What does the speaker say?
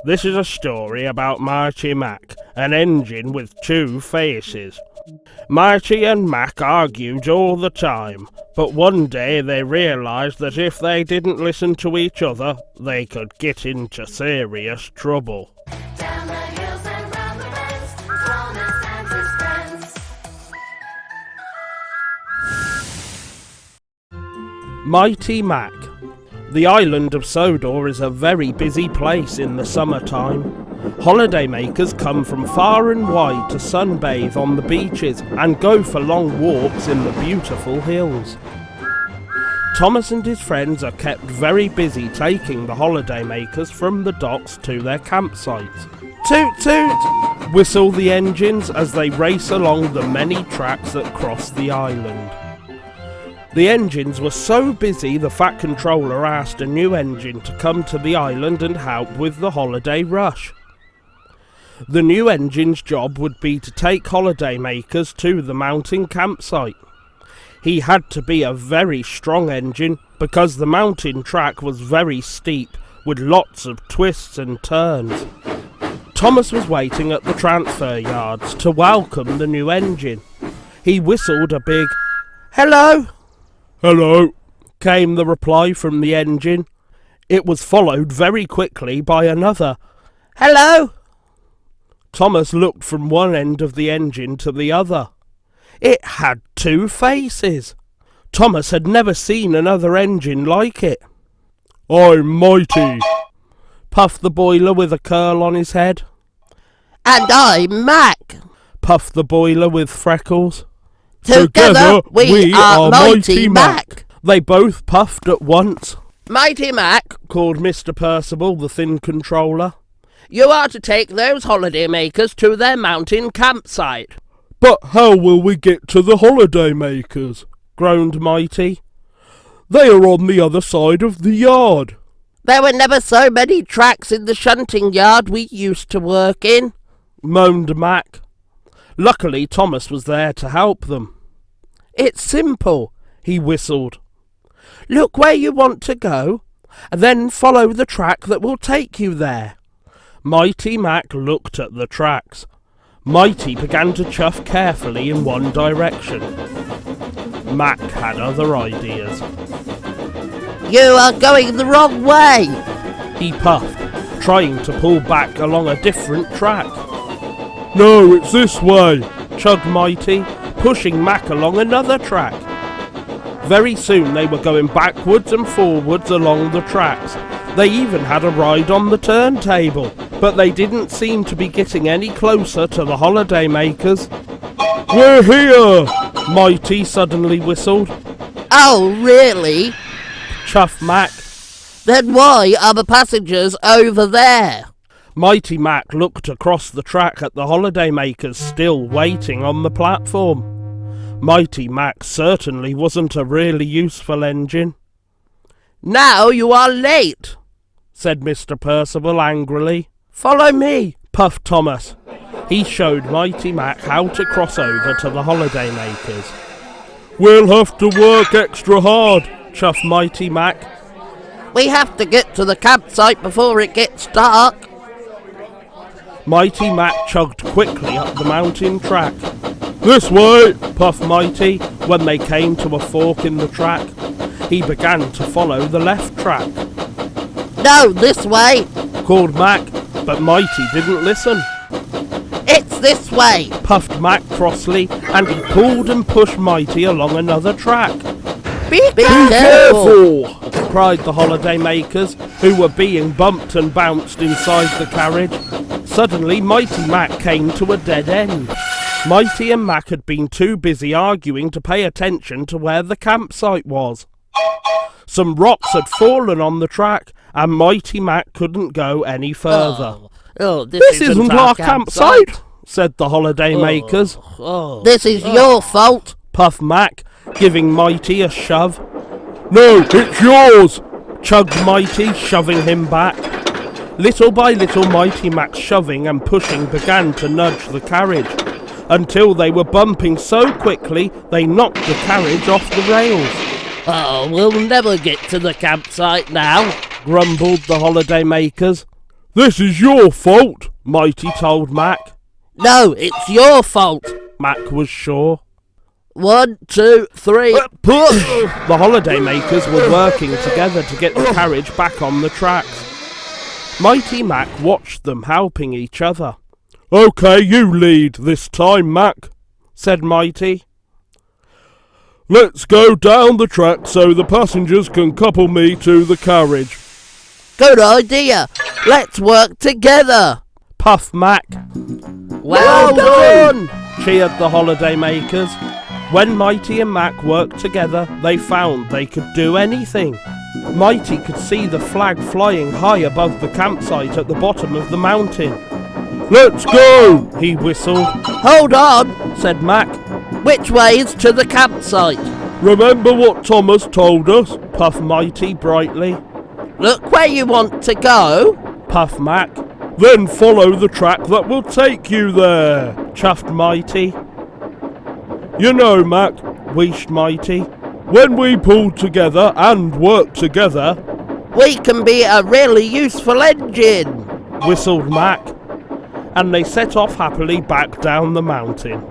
This is a story about Marty Mac, an engine with two faces. Marty and Mac argued all the time, but one day they realised that if they didn't listen to each other, they could get into serious trouble. Down the hills and round the bends, Jonas and his friends. Mighty Mac. The island of Sodor is a very busy place in the summertime. Holidaymakers come from far and wide to sunbathe on the beaches and go for long walks in the beautiful hills. Thomas and his friends are kept very busy taking the holidaymakers from the docks to their campsites. Toot toot! Whistle the engines as they race along the many tracks that cross the island. The engines were so busy the Fat Controller asked a new engine to come to the island and help with the holiday rush. The new engine's job would be to take holidaymakers to the mountain campsite. He had to be a very strong engine because the mountain track was very steep with lots of twists and turns. Thomas was waiting at the transfer yards to welcome the new engine. He whistled a big "Hello!" "Hello," came the reply from the engine. It was followed very quickly by another "Hello!" Thomas looked from one end of the engine to the other. It had two faces. Thomas had never seen another engine like it. "I'm Mighty," puffed the boiler with a curl on his head. "And I'm Mac," puffed the boiler with freckles. Together we are Mighty Mac. They both puffed at once. "Mighty Mac," called Mr. Percival, the thin controller. "you are to take those holidaymakers to their mountain campsite." "But how will we get to the holidaymakers?" groaned Mighty. "They are on the other side of the yard." "There were never so many tracks in the shunting yard we used to work in," moaned Mac. Luckily Thomas was there to help them. "It's simple," he whistled. "Look where you want to go, and then follow the track that will take you there." Mighty Mac looked at the tracks. Mighty began to chuff carefully in one direction. Mac had other ideas. "You are going the wrong way," he puffed, trying to pull back along a different track. "No, it's this way," chugged Mighty, pushing Mac along another track. Very soon they were going backwards and forwards along the tracks. They even had a ride on the turntable, but they didn't seem to be getting any closer to the holidaymakers. "We're here!" Mighty suddenly whistled. "Oh, really?" chuffed Mac. "Then why are the passengers over there?" Mighty Mac looked across the track at the holidaymakers still waiting on the platform. Mighty Mac certainly wasn't a really useful engine. "Now you are late," said Mr. Percival angrily. "Follow me," puffed Thomas. He showed Mighty Mac how to cross over to the holidaymakers. "We'll have to work extra hard," chuffed Mighty Mac. "We have to get to the campsite before it gets dark." Mighty Mac chugged quickly up the mountain track. "This way," puffed Mighty when they came to a fork in the track. He began to follow the left track. "No, this way," called Mac, but Mighty didn't listen. "It's this way," puffed Mac crossly, and he pulled and pushed Mighty along another track. Be careful!" cried the holidaymakers, who were being bumped and bounced inside the carriage. Suddenly Mighty Mac came to a dead end. Mighty and Mac had been too busy arguing to pay attention to where the campsite was. Some rocks had fallen on the track, and Mighty Mac couldn't go any further. This isn't our campsite, said the holidaymakers. This is your fault, puffed Mac, giving Mighty a shove. "No, it's yours," chugged Mighty, shoving him back. Little by little, Mighty Mac's shoving and pushing began to nudge the carriage, until they were bumping so quickly they knocked the carriage off the rails. "Oh, we'll never get to the campsite now," grumbled the holidaymakers. This is your fault, Mighty told Mac. No, it's your fault. Mac was sure. 1, 2, 3, push! The holidaymakers were working together to get the carriage back on the tracks. Mighty Mac watched them helping each other. "OK, you lead this time, Mac," said Mighty. "Let's go down the track so the passengers can couple me to the carriage." Good idea. Let's work together. Puff Mac. Well done! Cheered the holidaymakers. When Mighty and Mac worked together, they found they could do anything. Mighty could see the flag flying high above the campsite at the bottom of the mountain. "Let's go!" he whistled. Hold on. Said Mac. Which way is to the campsite? "Remember what Thomas told us?" puffed Mighty brightly. Look where you want to go. Puff Mac. "Then follow the track that will take you there," chuffed Mighty. "You know, Mac," wheezed Mighty, "when we pull together and work together," We can be a really useful engine. whistled Mac. And they set off happily back down the mountain.